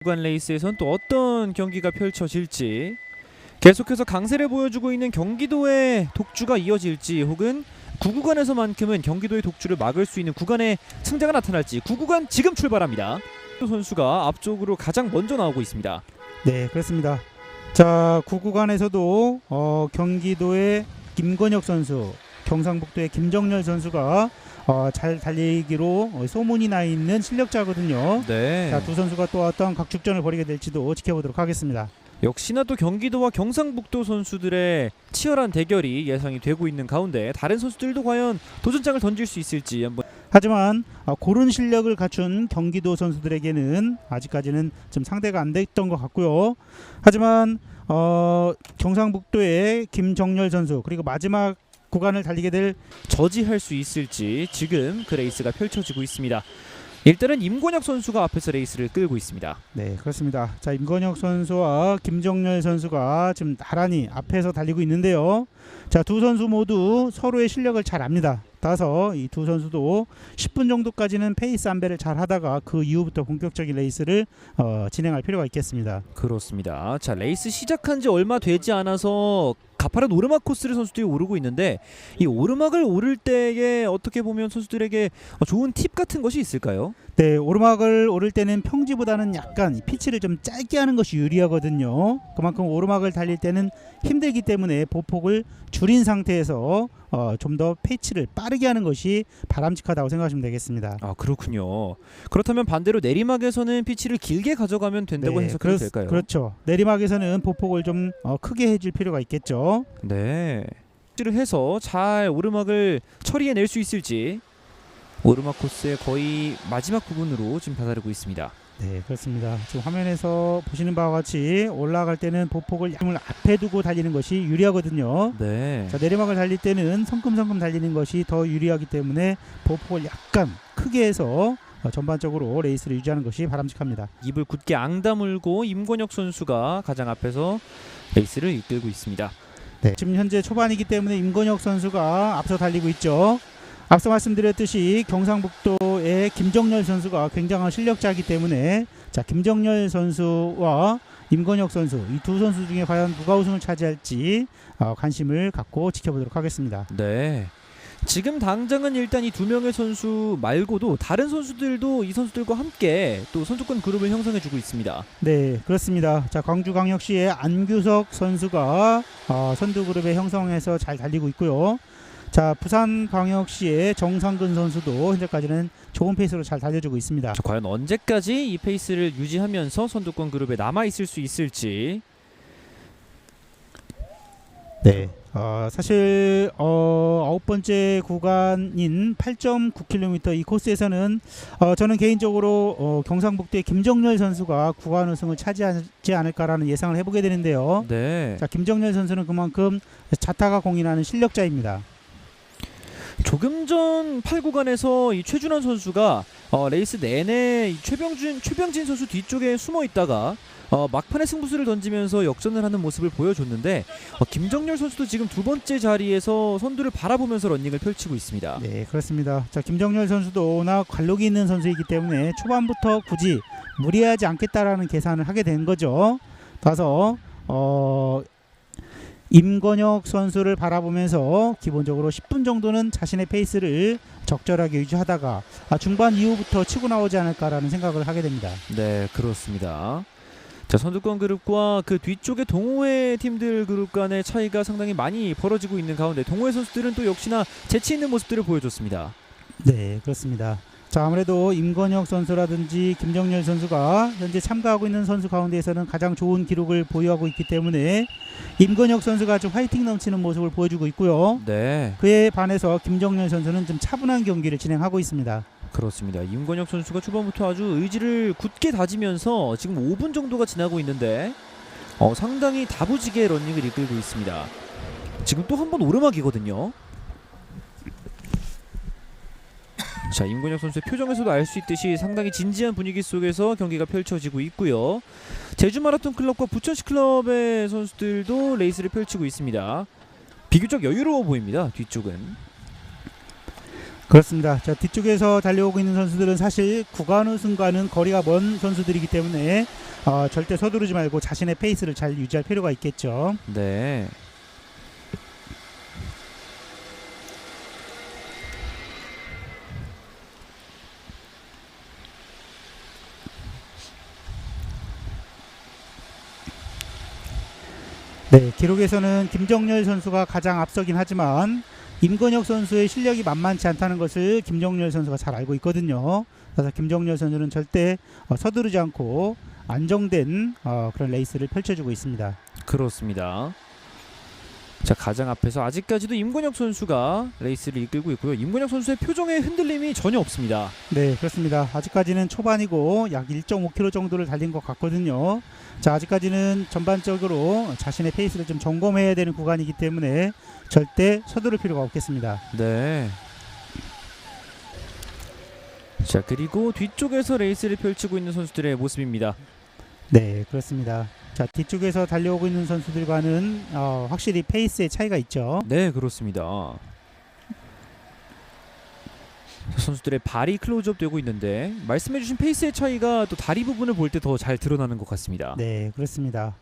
구간 레이스에선 또 어떤 경기가 펼쳐질지, 계속해서 강세를 보여주고 있는 경기도의 독주가 이어질지, 혹은 9구간에서만큼은 경기도의 독주를 막을 수 있는 구간의 승자가 나타날지. 9구간 지금 출발합니다. 선수가 앞쪽으로 가장 먼저 나오고 있습니다. 네, 그렇습니다. 자, 9구간에서도 경기도의 김건혁 선수, 경상북도의 김정렬 선수가 잘 달리기로 소문이 나 있는 실력자거든요. 네. 자, 두 선수가 또 어떤 각축전을 벌이게 될지도 지켜보도록 하겠습니다. 역시나 또 경기도와 경상북도 선수들의 치열한 대결이 예상이 되고 있는 가운데 다른 선수들도 과연 도전장을 던질 수 있을지 한번. 하지만 고른 실력을 갖춘 경기도 선수들에게는 아직까지는 좀 상대가 안 됐던 것 같고요. 하지만 경상북도의 김정렬 선수, 그리고 마지막 구간을 달리게 될 저지할 수 있을지 지금 그 레이스가 펼쳐지고 있습니다. 일단은 임권혁 선수가 앞에서 레이스를 끌고 있습니다. 네, 그렇습니다. 자, 임건혁 선수와 김정렬 선수가 지금 나란히 앞에서 달리고 있는데요. 자, 두 선수 모두 서로의 실력을 잘 압니다. 따라서 이 두 선수도 10분 정도까지는 페이스 안배를 잘 하다가 그 이후부터 본격적인 레이스를 진행할 필요가 있겠습니다. 그렇습니다. 자, 레이스 시작한 지 얼마 되지 않아서 가파른 오르막 코스를 선수들이 오르고 있는데, 이 오르막을 오를 때에 어떻게 보면 선수들에게 좋은 팁 같은 것이 있을까요? 네, 오르막을 오를 때는 평지보다는 약간 이 피치를 좀 짧게 하는 것이 유리하거든요. 그만큼 오르막을 달릴 때는 힘들기 때문에 보폭을 줄인 상태에서 좀 더 페이치를 빠르게 하는 것이 바람직하다고 생각하시면 되겠습니다. 아, 그렇군요. 그렇다면 반대로 내리막에서는 피치를 길게 가져가면 된다고 해석해도 될까요? 그렇죠. 내리막에서는 보폭을 좀 크게 해줄 필요가 있겠죠. 네. 를 해서 잘 오르막을 처리해낼 수 있을지. 오르막 코스의 거의 마지막 부분으로 지금 다다르고 있습니다. 네, 그렇습니다. 지금 화면에서 보시는 바와 같이 올라갈 때는 보폭을 약을 앞에 두고 달리는 것이 유리하거든요. 네. 자, 내리막을 달릴 때는 성큼성큼 달리는 것이 더 유리하기 때문에 보폭을 약간 크게 해서 전반적으로 레이스를 유지하는 것이 바람직합니다. 입을 굳게 앙다물고 임권혁 선수가 가장 앞에서 레이스를 이끌고 있습니다. 네, 지금 현재 초반이기 때문에 임건혁 선수가 앞서 달리고 있죠. 앞서 말씀드렸듯이 경상북도의 김정렬 선수가 굉장한 실력자이기 때문에, 자, 김정렬 선수와 임건혁 선수, 이 두 선수 중에 과연 누가 우승을 차지할지 관심을 갖고 지켜보도록 하겠습니다. 네. 지금 당장은 일단 이 두 명의 선수 말고도 다른 선수들도 이 선수들과 함께 또 선두권 그룹을 형성해주고 있습니다. 네, 그렇습니다. 자, 광주광역시의 안규석 선수가 선두 그룹에 형성해서 잘 달리고 있고요. 자, 부산광역시의 정상근 선수도 현재까지는 좋은 페이스로 잘 달려주고 있습니다. 과연 언제까지 이 페이스를 유지하면서 선두권 그룹에 남아있을 수 있을지. 네, 사실 9번째 구간인 8.9km 이 코스에서는 저는 개인적으로 경상북도의 김정렬 선수가 구간 우승을 차지하지 않을까라는 예상을 해보게 되는데요. 네. 자, 김정렬 선수는 그만큼 자타가 공인하는 실력자입니다. 조금 전 8구간에서 이 최준원 선수가 레이스 내내 이 최병진 선수 뒤쪽에 숨어 있다가 막판에 승부수를 던지면서 역전을 하는 모습을 보여줬는데, 김정렬 선수도 지금 두 번째 자리에서 선두를 바라보면서 러닝을 펼치고 있습니다. 네, 그렇습니다. 자, 김정렬 선수도 워낙 관록이 있는 선수이기 때문에 초반부터 굳이 무리하지 않겠다라는 계산을 하게 된 거죠. 따라서 임건혁 선수를 바라보면서 기본적으로 10분 정도는 자신의 페이스를 적절하게 유지하다가 중반 이후부터 치고 나오지 않을까라는 생각을 하게 됩니다. 네, 그렇습니다. 자, 선두권 그룹과 그 뒤쪽의 동호회 팀들 그룹 간의 차이가 상당히 많이 벌어지고 있는 가운데 동호회 선수들은 또 역시나 재치 있는 모습들을 보여줬습니다. 네, 그렇습니다. 자, 아무래도 임건혁 선수라든지 김정렬 선수가 현재 참가하고 있는 선수 가운데에서는 가장 좋은 기록을 보유하고 있기 때문에 임건혁 선수가 좀 화이팅 넘치는 모습을 보여주고 있고요. 네, 그에 반해서 김정렬 선수는 좀 차분한 경기를 진행하고 있습니다. 그렇습니다. 임권혁 선수가 초반부터 아주 의지를 굳게 다지면서 지금 5분 정도가 지나고 있는데 상당히 다부지게 러닝을 이끌고 있습니다. 지금 또 한 번 오르막이거든요. 자, 임권혁 선수의 표정에서도 알 수 있듯이 상당히 진지한 분위기 속에서 경기가 펼쳐지고 있고요. 제주 마라톤 클럽과 부천시 클럽의 선수들도 레이스를 펼치고 있습니다. 비교적 여유로워 보입니다. 뒤쪽은. 그렇습니다. 자, 뒤쪽에서 달려오고 있는 선수들은 사실 구간 우승과는 거리가 먼 선수들이기 때문에 절대 서두르지 말고 자신의 페이스를 잘 유지할 필요가 있겠죠. 네. 네, 기록에서는 김정열 선수가 가장 앞서긴 하지만 임건혁 선수의 실력이 만만치 않다는 것을 김정열 선수가 잘 알고 있거든요. 그래서 김정열 선수는 절대 서두르지 않고 안정된 그런 레이스를 펼쳐주고 있습니다. 그렇습니다. 자, 가장 앞에서 아직까지도 임건혁 선수가 레이스를 이끌고 있고요. 임건혁 선수의 표정에 흔들림이 전혀 없습니다. 네, 그렇습니다. 아직까지는 초반이고 약 1.5km 정도를 달린 것 같거든요. 자, 아직까지는 전반적으로 자신의 페이스를 좀 점검해야 되는 구간이기 때문에 절대 서두를 필요가 없겠습니다. 네. 자, 그리고 뒤쪽에서 레이스를 펼치고 있는 선수들의 모습입니다. 네, 그렇습니다. 자, 뒤쪽에서 달려오고 있는 선수들과는 확실히 페이스의 차이가 있죠. 네, 그렇습니다. 선수들의 발이 클로즈업 되고 있는데 말씀해주신 페이스의 차이가 또 다리 부분을 볼 때 더 잘 드러나는 것 같습니다. 네, 그렇습니다.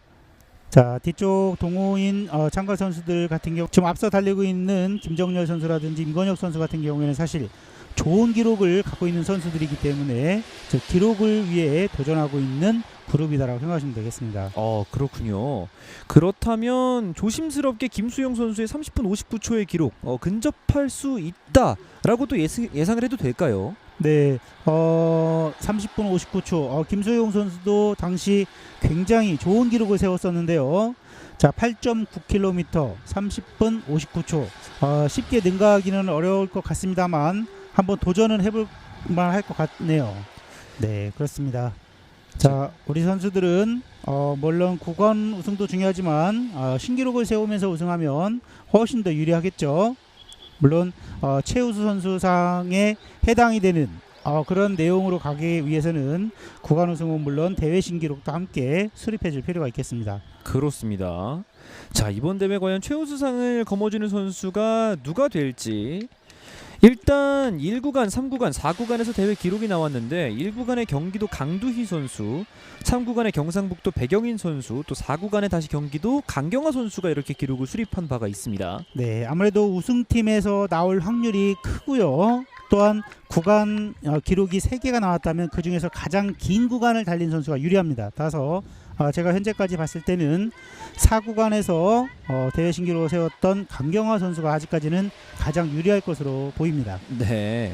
자, 뒤쪽 동호인 참가 선수들 같은 경우 지금 앞서 달리고 있는 김정열 선수라든지 임건혁 선수 같은 경우에는 사실 좋은 기록을 갖고 있는 선수들이기 때문에 저 기록을 위해 도전하고 있는 그룹이다라고 생각하시면 되겠습니다. 그렇군요. 그렇다면 조심스럽게 김수영 선수의 30분 59초의 기록 근접할 수 있다라고 또 예상을 해도 될까요? 네, 30분 59초. 김소영 선수도 당시 굉장히 좋은 기록을 세웠었는데요. 자, 8.9km 30분 59초. 쉽게 능가하기는 어려울 것 같습니다만 한번 도전은 해볼 만할 것 같네요. 네, 그렇습니다. 자, 우리 선수들은 물론 구간 우승도 중요하지만 신기록을 세우면서 우승하면 훨씬 더 유리하겠죠. 물론 최우수 선수상에 해당이 되는 그런 내용으로 가기 위해서는 구간 우승은 물론 대회 신기록도 함께 수립해 줄 필요가 있겠습니다. 그렇습니다. 자, 이번 대회 과연 최우수상을 거머쥐는 선수가 누가 될지. 일단 1구간, 3구간, 4구간에서 대회 기록이 나왔는데 1구간의 경기도 강두희 선수, 3구간의 경상북도 백영인 선수, 또 4구간에 다시 경기도 강경화 선수가 이렇게 기록을 수립한 바가 있습니다. 네, 아무래도 우승팀에서 나올 확률이 크고요. 또한 구간 기록이 3개가 나왔다면 그 중에서 가장 긴 구간을 달린 선수가 유리합니다. 따라서 제가 현재까지 봤을 때는 4구간에서 대회 신기록을 세웠던 강경화 선수가 아직까지는 가장 유리할 것으로 보입니다. 네.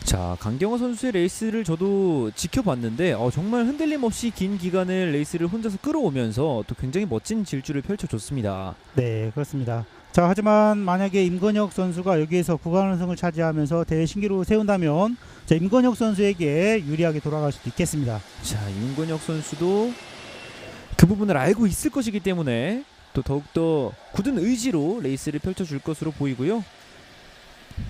자, 강경화 선수의 레이스를 저도 지켜봤는데 정말 흔들림 없이 긴 기간을 레이스를 혼자서 끌어오면서 또 굉장히 멋진 질주를 펼쳐줬습니다. 네, 그렇습니다. 자, 하지만 만약에 임건혁 선수가 여기에서 구간 우승을 차지하면서 대회 신기록을 세운다면 임건혁 선수에게 유리하게 돌아갈 수도 있겠습니다. 자, 임건혁 선수도 그 부분을 알고 있을 것이기 때문에 또 더욱더 굳은 의지로 레이스를 펼쳐줄 것으로 보이고요.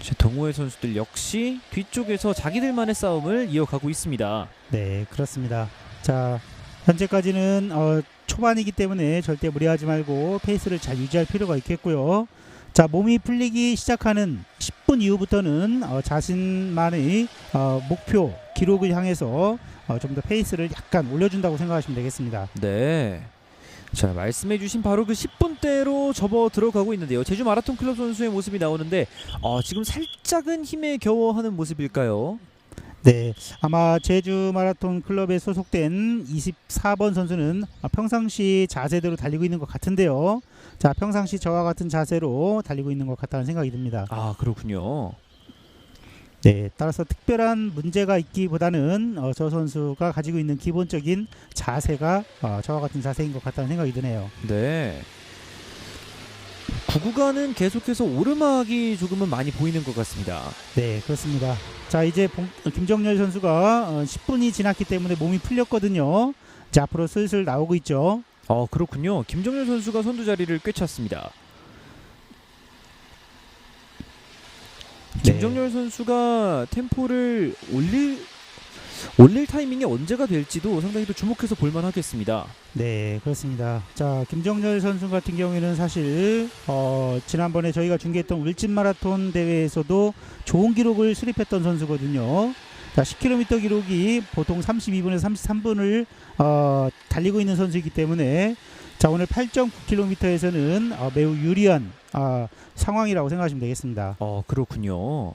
자, 동호회 선수들 역시 뒤쪽에서 자기들만의 싸움을 이어가고 있습니다. 네, 그렇습니다. 자, 현재까지는 초반이기 때문에 절대 무리하지 말고 페이스를 잘 유지할 필요가 있겠고요. 자, 몸이 풀리기 시작하는 10분 이후부터는 자신만의 목표 기록을 향해서 좀 더 페이스를 약간 올려준다고 생각하시면 되겠습니다. 네. 자, 말씀해주신 바로 그 10분대로 접어 들어가고 있는데요. 제주 마라톤 클럽 선수의 모습이 나오는데 지금 살짝은 힘에 겨워하는 모습일까요? 네, 아마 제주 마라톤 클럽에 소속된 24번 선수는 평상시 자세대로 달리고 있는 것 같은데요. 자, 평상시 저와 같은 자세로 달리고 있는 것 같다는 생각이 듭니다. 그렇군요. 네, 따라서 특별한 문제가 있기보다는 저 선수가 가지고 있는 기본적인 자세가 저와 같은 자세인 것 같다는 생각이 드네요. 네. 9구간은 계속해서 오르막이 조금은 많이 보이는 것 같습니다. 네, 그렇습니다. 자, 이제 김정열 선수가 10분이 지났기 때문에 몸이 풀렸거든요. 자, 앞으로 슬슬 나오고 있죠. 그렇군요. 김정열 선수가 선두 자리를 꿰찼습니다. 네. 김정열 선수가 템포를 올릴 타이밍이 언제가 될지도 상당히 또 주목해서 볼만 하겠습니다. 네, 그렇습니다. 자, 김정열 선수 같은 경우에는 사실 지난번에 저희가 중계했던 울진 마라톤 대회에서도 좋은 기록을 수립했던 선수거든요. 자, 10km 기록이 보통 32분에서 33분을 달리고 있는 선수이기 때문에 자, 오늘 8.9km에서는 매우 유리한 상황이라고 생각하시면 되겠습니다. 그렇군요.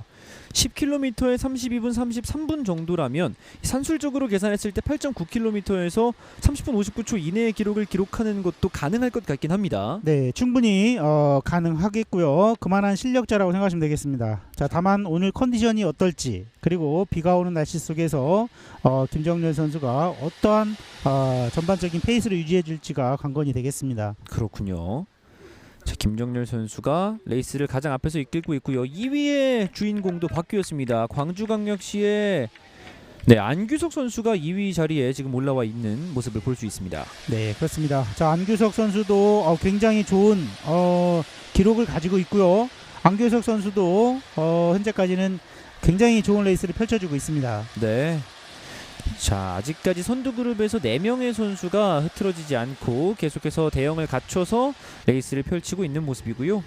10km에 32분 33분 정도라면 산술적으로 계산했을 때 8.9km에서 30분 59초 이내의 기록을 기록하는 것도 가능할 것 같긴 합니다. 네, 충분히 가능하겠고요. 그만한 실력자라고 생각하시면 되겠습니다. 자, 다만 오늘 컨디션이 어떨지, 그리고 비가 오는 날씨 속에서 김정렬 선수가 어떠한 전반적인 페이스를 유지해 줄지가 관건이 되겠습니다. 그렇군요. 자, 김정렬 선수가 레이스를 가장 앞에서 이끌고 있고요. 2위의 주인공도 바뀌었습니다. 광주광역시의 안규석 선수가 2위 자리에 지금 올라와 있는 모습을 볼 수 있습니다. 네, 그렇습니다. 자, 안규석 선수도 굉장히 좋은 기록을 가지고 있고요. 안규석 선수도 현재까지는 굉장히 좋은 레이스를 펼쳐주고 있습니다. 네. 자, 아직까지 선두그룹에서 4명의 선수가 흐트러지지 않고 계속해서 대형을 갖춰서 레이스를 펼치고 있는 모습이고요.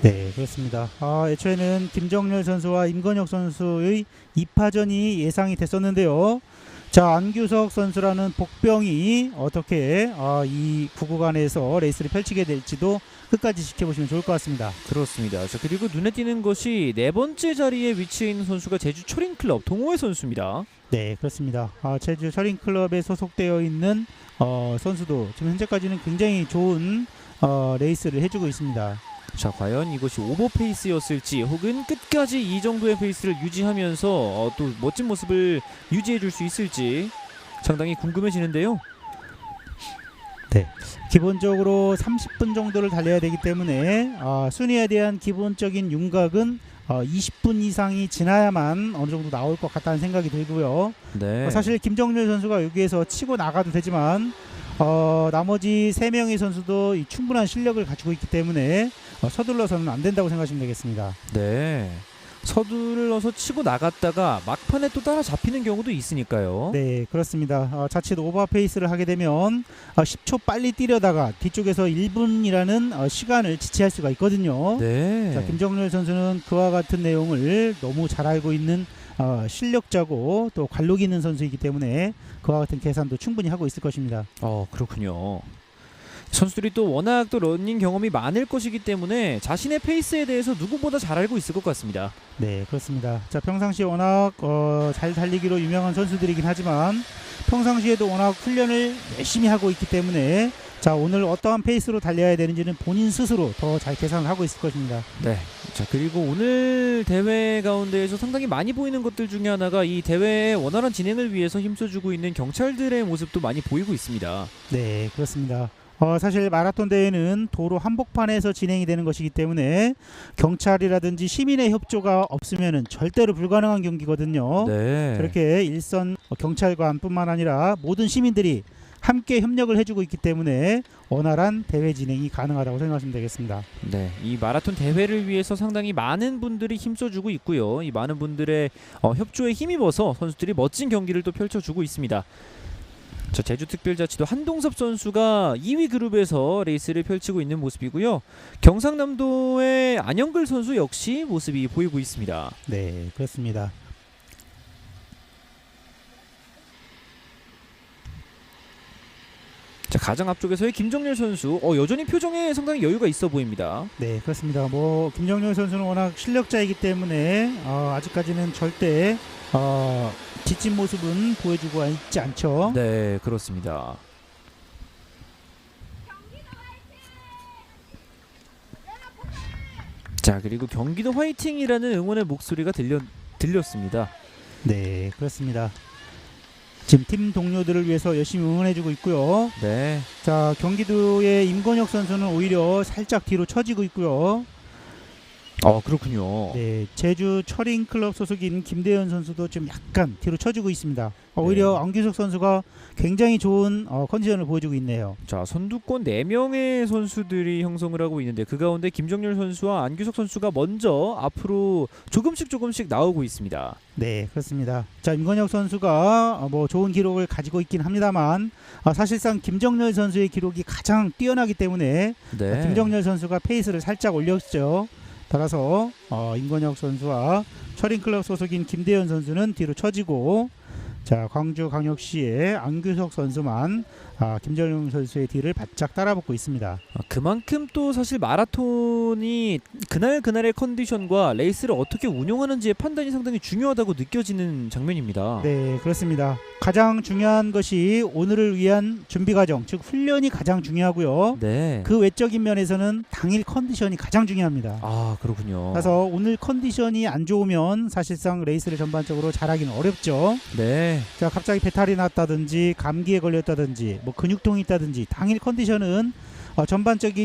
네, 그렇습니다. 애초에는 김정렬 선수와 임건혁 선수의 2파전이 예상이 됐었는데요. 자, 안규석 선수라는 복병이 어떻게 이 구구간에서 레이스를 펼치게 될지도 끝까지 지켜보시면 좋을 것 같습니다. 그렇습니다. 자, 그리고 눈에 띄는 것이 4번째 자리에 위치해 있는 선수가 제주 철인클럽 동호회 선수입니다. 네, 그렇습니다. 제주 철인클럽에 소속되어 있는 선수도 지금 현재까지는 굉장히 좋은 레이스를 해주고 있습니다. 자, 과연 이것이 오버페이스였을지 혹은 끝까지 이 정도의 페이스를 유지하면서 또 멋진 모습을 유지해 줄 수 있을지 상당히 궁금해지는데요. 네, 기본적으로 30분 정도를 달려야 되기 때문에 순위에 대한 기본적인 윤곽은 20분 이상이 지나야만 어느 정도 나올 것 같다는 생각이 들고요. 네. 사실 김정렬 선수가 여기에서 치고 나가도 되지만 나머지 3명의 선수도 이 충분한 실력을 가지고 있기 때문에 서둘러서는 안 된다고 생각하시면 되겠습니다. 네. 서둘러서 치고 나갔다가 막판에 또 따라잡히는 경우도 있으니까요. 네, 그렇습니다. 자칫 오버페이스를 하게 되면 10초 빨리 뛰려다가 뒤쪽에서 1분이라는 시간을 지체할 수가 있거든요. 네. 자, 김정렬 선수는 그와 같은 내용을 너무 잘 알고 있는 실력자고 또 관록 있는 선수이기 때문에 그와 같은 계산도 충분히 하고 있을 것입니다. 그렇군요. 선수들이 또 워낙 또 러닝 경험이 많을 것이기 때문에 자신의 페이스에 대해서 누구보다 잘 알고 있을 것 같습니다. 네, 그렇습니다. 자, 평상시에 워낙 잘 달리기로 유명한 선수들이긴 하지만 평상시에도 워낙 훈련을 열심히 하고 있기 때문에 자, 오늘 어떠한 페이스로 달려야 되는지는 본인 스스로 더 잘 계산을 하고 있을 것입니다. 네. 자, 그리고 오늘 대회 가운데에서 상당히 많이 보이는 것들 중에 하나가 이 대회의 원활한 진행을 위해서 힘써주고 있는 경찰들의 모습도 많이 보이고 있습니다. 네, 그렇습니다. 사실 마라톤 대회는 도로 한복판에서 진행이 되는 것이기 때문에 경찰이라든지 시민의 협조가 없으면 절대로 불가능한 경기거든요. 네. 저렇게 일선 경찰관뿐만 아니라 모든 시민들이 함께 협력을 해주고 있기 때문에 원활한 대회 진행이 가능하다고 생각하시면 되겠습니다. 네, 이 마라톤 대회를 위해서 상당히 많은 분들이 힘써주고 있고요. 이 많은 분들의 협조에 힘입어서 선수들이 멋진 경기를 또 펼쳐주고 있습니다. 자, 제주특별자치도 한동섭 선수가 2위 그룹에서 레이스를 펼치고 있는 모습이고요. 경상남도의 안영글 선수 역시 모습이 보이고 있습니다. 네, 그렇습니다. 자, 가장 앞쪽에서의 김정렬 선수 여전히 표정에 상당히 여유가 있어 보입니다. 네, 그렇습니다. 김정렬 선수는 워낙 실력자이기 때문에 아직까지는 절대 지친 모습은 보여주고 있지 않죠. 네, 그렇습니다. 자, 그리고 경기도 화이팅이라는 응원의 목소리가 들렸습니다. 네, 그렇습니다. 지금 팀 동료들을 위해서 열심히 응원해주고 있고요. 네. 자, 경기도의 임건혁 선수는 오히려 살짝 뒤로 처지고 있고요. 그렇군요. 네, 제주 철인클럽 소속인 김대현 선수도 지금 약간 뒤로 처지고 있습니다. 오히려 네. 안규석 선수가 굉장히 좋은 컨디션을 보여주고 있네요. 자, 선두권 4명의 선수들이 형성을 하고 있는데 그 가운데 김정렬 선수와 안규석 선수가 먼저 앞으로 조금씩 나오고 있습니다. 네, 그렇습니다. 자, 임건혁 선수가 좋은 기록을 가지고 있긴 합니다만 사실상 김정렬 선수의 기록이 가장 뛰어나기 때문에 네. 김정렬 선수가 페이스를 살짝 올렸죠. 따라서 임건혁 선수와 철인클럽 소속인 김대현 선수는 뒤로 처지고 자 광주광역시의 안규석 선수만 김정용 선수의 뒤를 바짝 따라붙고 있습니다. 그만큼 또 사실 마라톤이 그날의 컨디션과 레이스를 어떻게 운용하는지의 판단이 상당히 중요하다고 느껴지는 장면입니다. 네, 그렇습니다. 가장 중요한 것이 오늘을 위한 준비 과정, 즉 훈련이 가장 중요하고요. 네. 그 외적인 면에서는 당일 컨디션이 가장 중요합니다. 그렇군요. 그래서 오늘 컨디션이 안 좋으면 사실상 레이스를 전반적으로 잘하기는 어렵죠. 네. 자, 갑자기 배탈이 났다든지 감기에 걸렸다든지 뭐 근육통이 있다든지 당일 컨디션은 전반적인